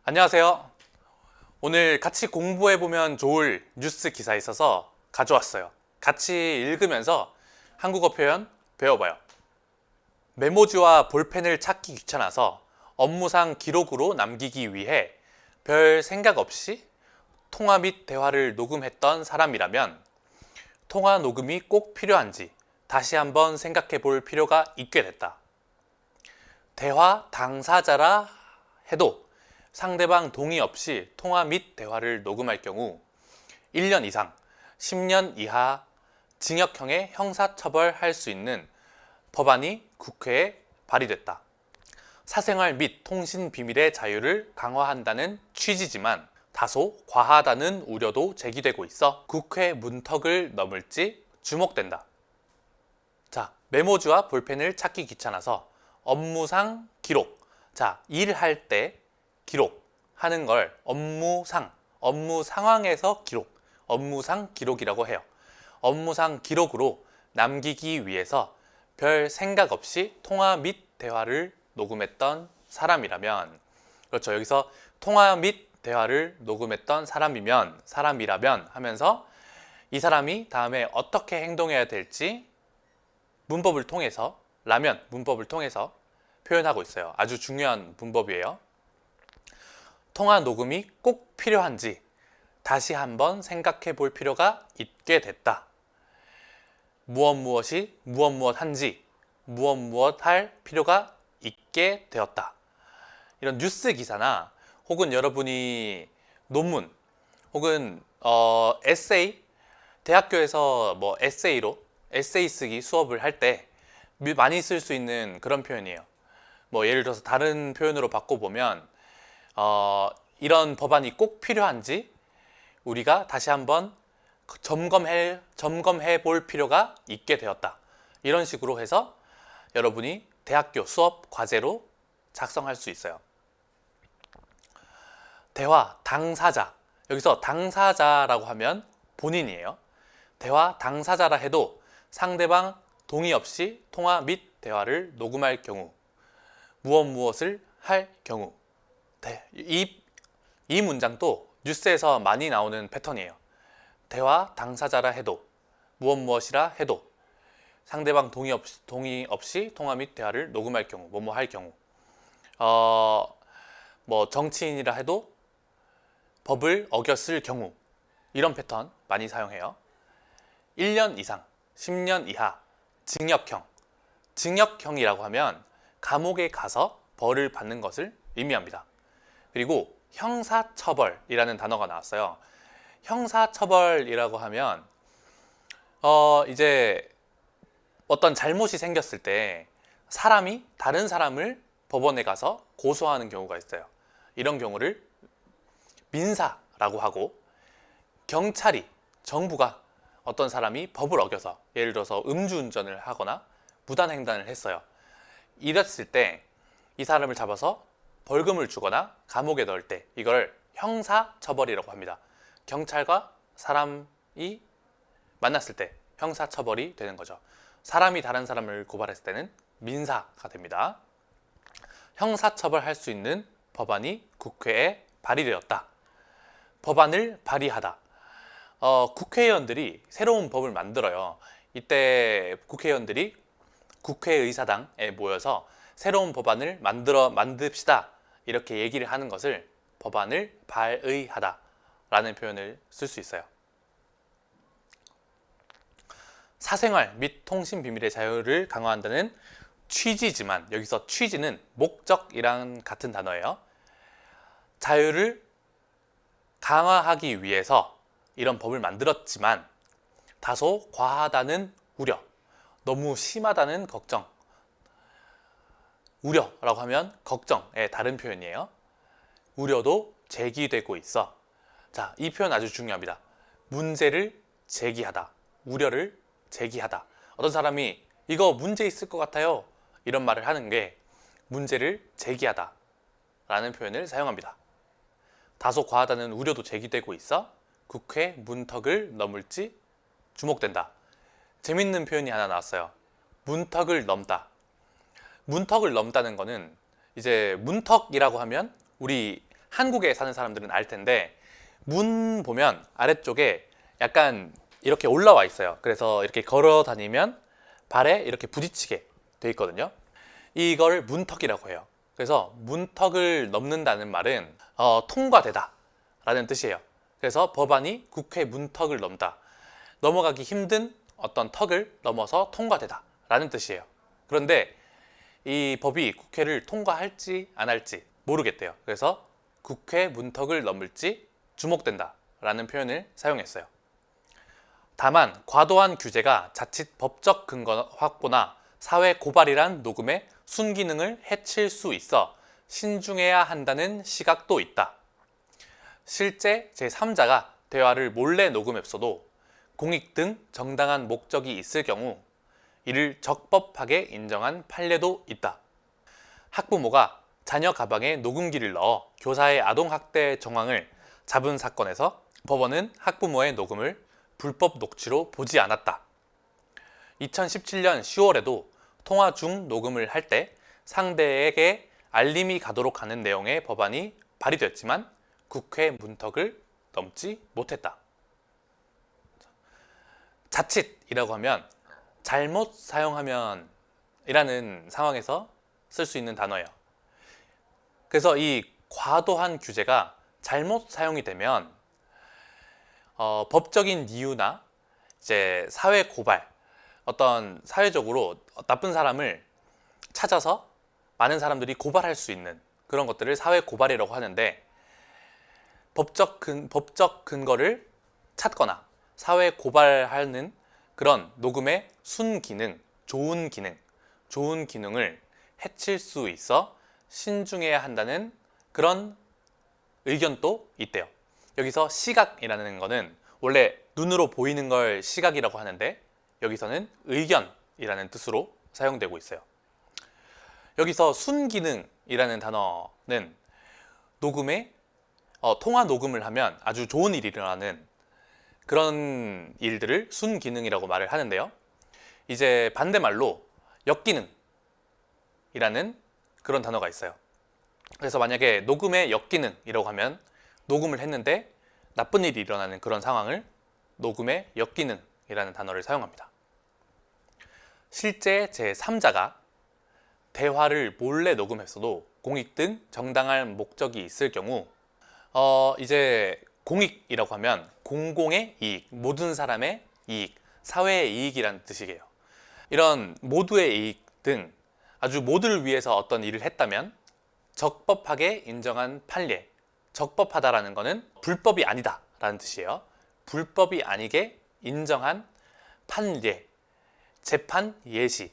안녕하세요. 오늘 같이 공부해보면 좋을 뉴스 기사 있어서 가져왔어요. 같이 읽으면서 한국어 표현 배워봐요. 메모지와 볼펜을 찾기 귀찮아서 업무상 기록으로 남기기 위해 별 생각 없이 통화 및 대화를 녹음했던 사람이라면 통화 녹음이 꼭 필요한지 다시 한번 생각해 볼 필요가 있게 됐다. 대화 당사자라 해도 상대방 동의 없이 통화 및 대화를 녹음할 경우 1년 이상 10년 이하 징역형의 형사처벌할 수 있는 법안이 국회에 발의됐다. 사생활 및 통신 비밀의 자유를 강화한다는 취지지만 다소 과하다는 우려도 제기되고 있어 국회 문턱을 넘을지 주목된다. 자, 메모지와 볼펜을 찾기 귀찮아서 업무상 기록. 자, 일할 때 기록하는 걸 업무상, 업무 상황에서 기록, 업무상 기록이라고 해요. 업무상 기록으로 남기기 위해서 별 생각 없이 통화 및 대화를 녹음했던 사람이라면, 그렇죠. 여기서 통화 및 대화를 녹음했던 사람이라면 하면서 이 사람이 다음에 어떻게 행동해야 될지 문법을 통해서, 문법을 통해서 표현하고 있어요. 아주 중요한 문법이에요. 통화 녹음이 꼭 필요한지 다시 한번 생각해 볼 필요가 있게 됐다. 무엇이 무엇한지 무엇 할 필요가 있게 되었다. 이런 뉴스 기사나 혹은 여러분이 논문 혹은 에세이, 대학교에서 뭐 에세이 쓰기 수업을 할 때 많이 쓸 수 있는 그런 표현이에요. 뭐 예를 들어서 다른 표현으로 바꿔보면 이런 법안이 꼭 필요한지 우리가 다시 한번 점검해 볼 필요가 있게 되었다. 이런 식으로 해서 여러분이 대학교 수업 과제로 작성할 수 있어요. 대화 당사자. 여기서 당사자라고 하면 본인이에요. 대화 당사자라 해도 상대방 동의 없이 통화 및 대화를 녹음할 경우, 무엇을 할 경우. 이 문장도 뉴스에서 많이 나오는 패턴이에요. 대화 당사자라 해도, 무엇이라 해도 상대방 동의 없이 통화 및 대화를 녹음할 경우, 뭐뭐 할 경우. 뭐 정치인이라 해도 법을 어겼을 경우. 이런 패턴 많이 사용해요. 1년 이상, 10년 이하 징역형. 징역형이라고 하면 감옥에 가서 벌을 받는 것을 의미합니다. 그리고 형사처벌이라는 단어가 나왔어요. 형사처벌이라고 하면 이제 어떤 잘못이 생겼을 때 사람이 다른 사람을 법원에 가서 고소하는 경우가 있어요. 이런 경우를 민사라고 하고, 경찰이, 정부가 어떤 사람이 법을 어겨서 예를 들어서 음주운전을 하거나 무단횡단을 했어요. 이랬을 때 이 사람을 잡아서 벌금을 주거나 감옥에 넣을 때 이걸 형사처벌이라고 합니다. 경찰과 사람이 만났을 때 형사처벌이 되는 거죠. 사람이 다른 사람을 고발했을 때는 민사가 됩니다. 형사처벌할 수 있는 법안이 국회에 발의되었다. 법안을 발의하다. 국회의원들이 새로운 법을 만들어요. 이때 국회의원들이 국회의사당에 모여서 새로운 법안을 만듭시다. 이렇게 얘기를 하는 것을 법안을 발의하다 라는 표현을 쓸 수 있어요. 사생활 및 통신 비밀의 자유를 강화한다는 취지지만, 여기서 취지는 목적이랑 같은 단어예요. 자유를 강화하기 위해서 이런 법을 만들었지만 다소 과하다는 우려, 너무 심하다는 걱정. 우려라고 하면 걱정의 다른 표현이에요. 우려도 제기되고 있어. 자, 이 표현 아주 중요합니다. 문제를 제기하다, 우려를 제기하다. 어떤 사람이 이거 문제 있을 것 같아요, 이런 말을 하는 게 문제를 제기하다 라는 표현을 사용합니다. 다소 과하다는 우려도 제기되고 있어 국회 문턱을 넘을지 주목된다. 재밌는 표현이 하나 나왔어요. 문턱을 넘다. 문턱을 넘다는 거는 이제 문턱이라고 하면 우리 한국에 사는 사람들은 알 텐데, 문 보면 아래쪽에 약간 이렇게 올라와 있어요. 그래서 이렇게 걸어 다니면 발에 이렇게 부딪히게 돼 있거든요. 이걸 문턱이라고 해요. 그래서 문턱을 넘는다는 말은 통과되다 라는 뜻이에요. 그래서 법안이 국회 문턱을 넘다, 넘어가기 힘든 어떤 턱을 넘어서 통과되다 라는 뜻이에요. 그런데 이 법이 국회를 통과할지 안 할지 모르겠대요. 그래서 국회 문턱을 넘을지 주목된다 라는 표현을 사용했어요. 다만 과도한 규제가 자칫 법적 근거 확보나 사회 고발이란 녹음의 순기능을 해칠 수 있어 신중해야 한다는 시각도 있다. 실제 제3자가 대화를 몰래 녹음했어도 공익 등 정당한 목적이 있을 경우 이를 적법하게 인정한 판례도 있다. 학부모가 자녀 가방에 녹음기를 넣어 교사의 아동학대 정황을 잡은 사건에서 법원은 학부모의 녹음을 불법 녹취로 보지 않았다. 2017년 10월에도 통화 중 녹음을 할 때 상대에게 알림이 가도록 하는 내용의 법안이 발의됐지만 국회 문턱을 넘지 못했다. 자칫이라고 하면 잘못 사용하면 이라는 상황에서 쓸 수 있는 단어예요. 그래서 이 과도한 규제가 잘못 사용이 되면 법적인 이유나 이제 사회 고발, 어떤 사회적으로 나쁜 사람을 찾아서 많은 사람들이 고발할 수 있는 그런 것들을 사회 고발이라고 하는데, 법적 근거를 찾거나 사회 고발하는 그런 녹음의 순기능, 좋은 기능을 해칠 수 있어 신중해야 한다는 그런 의견도 있대요. 여기서 시각이라는 거는 원래 눈으로 보이는 걸 시각이라고 하는데, 여기서는 의견이라는 뜻으로 사용되고 있어요. 여기서 순기능이라는 단어는 녹음에 통화 녹음을 하면 아주 좋은 일이 일어나는 그런 일들을 순기능이라고 말을 하는데요. 이제 반대말로 역기능이라는 그런 단어가 있어요. 그래서 만약에 녹음의 역기능이라고 하면 녹음을 했는데 나쁜 일이 일어나는 그런 상황을 녹음의 역기능이라는 단어를 사용합니다. 실제 제3자가 대화를 몰래 녹음했어도 공익 등 정당한 목적이 있을 경우 이제 공익이라고 하면 공공의 이익, 모든 사람의 이익, 사회의 이익이라는 뜻이에요. 이런 모두의 이익 등 아주 모두를 위해서 어떤 일을 했다면 적법하게 인정한 판례, 적법하다라는 것은 불법이 아니다 라는 뜻이에요. 불법이 아니게 인정한 판례, 재판 예시,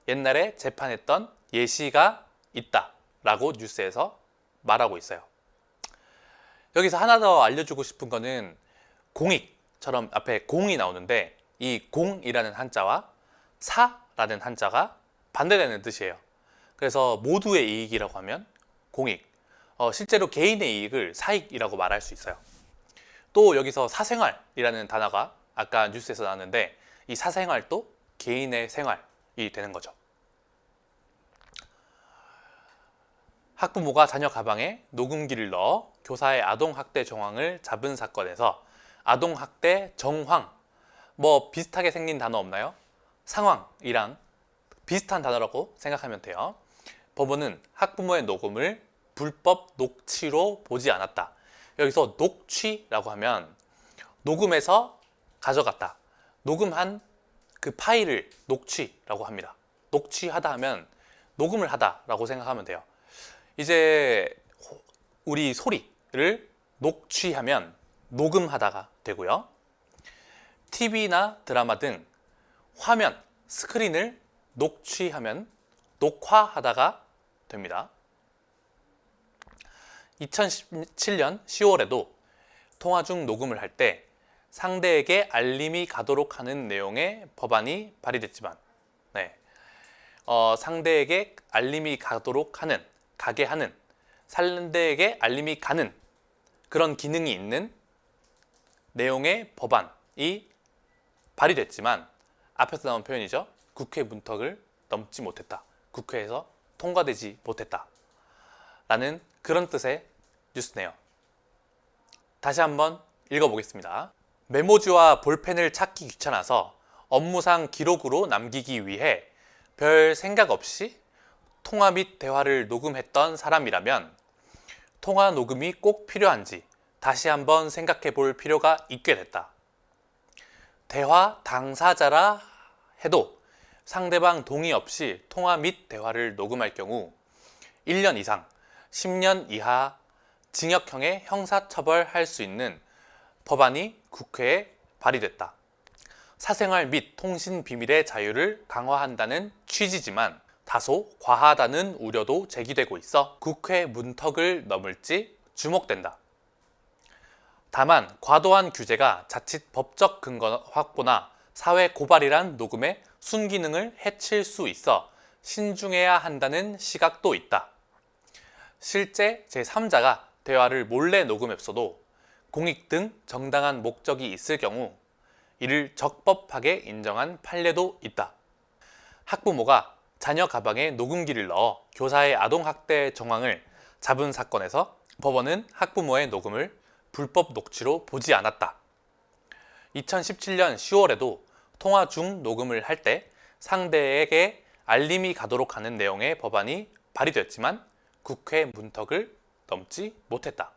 옛날에 재판했던 예시가 있다 라고 뉴스에서 말하고 있어요. 여기서 하나 더 알려주고 싶은 거는 공익처럼 앞에 공이 나오는데, 이 공이라는 한자와 사라는 한자가 반대되는 뜻이에요. 그래서 모두의 이익이라고 하면 공익, 실제로 개인의 이익을 사익이라고 말할 수 있어요. 또 여기서 사생활이라는 단어가 아까 뉴스에서 나왔는데, 이 사생활도 개인의 생활이 되는 거죠. 학부모가 자녀 가방에 녹음기를 넣어 교사의 아동학대 정황을 잡은 사건에서 아동학대 정황, 뭐 비슷하게 생긴 단어 없나요? 상황이랑 비슷한 단어라고 생각하면 돼요. 법원은 학부모의 녹음을 불법 녹취로 보지 않았다. 여기서 녹취라고 하면 녹음해서 가져갔다, 녹음한 그 파일을 녹취라고 합니다. 녹취하다 하면 녹음을 하다라고 생각하면 돼요. 이제 우리 소리를 녹취하면 녹음하다가 되고요. TV나 드라마 등 화면, 스크린을 녹취하면 녹화하다가 됩니다. 2017년 10월에도 통화 중 녹음을 할 때 상대에게 알림이 가도록 하는 내용의 법안이 발의됐지만, 상대에게 알림이 가도록 하는, 가게 하는, 상대에게 알림이 가는 그런 기능이 있는 내용의 법안이 발의됐지만, 앞에서 나온 표현이죠. 국회 문턱을 넘지 못했다, 국회에서 통과되지 못했다 라는 그런 뜻의 뉴스네요. 다시 한번 읽어보겠습니다. 메모지와 볼펜을 찾기 귀찮아서 업무상 기록으로 남기기 위해 별 생각 없이 통화 및 대화를 녹음했던 사람이라면 통화 녹음이 꼭 필요한지 다시 한번 생각해 볼 필요가 있게 됐다. 대화 당사자라 해도 상대방 동의 없이 통화 및 대화를 녹음할 경우 1년 이상 10년 이하 징역형의 형사처벌할 수 있는 법안이 국회에 발의됐다. 사생활 및 통신 비밀의 자유를 강화한다는 취지지만 다소 과하다는 우려도 제기되고 있어 국회 문턱을 넘을지 주목된다. 다만 과도한 규제가 자칫 법적 근거 확보나 사회 고발이란 녹음의 순기능을 해칠 수 있어 신중해야 한다는 시각도 있다. 실제 제3자가 대화를 몰래 녹음했어도 공익 등 정당한 목적이 있을 경우 이를 적법하게 인정한 판례도 있다. 학부모가 자녀 가방에 녹음기를 넣어 교사의 아동학대 정황을 잡은 사건에서 법원은 학부모의 녹음을 불법 녹취로 보지 않았다. 2017년 10월에도 통화 중 녹음을 할 때 상대에게 알림이 가도록 하는 내용의 법안이 발의됐지만 국회 문턱을 넘지 못했다.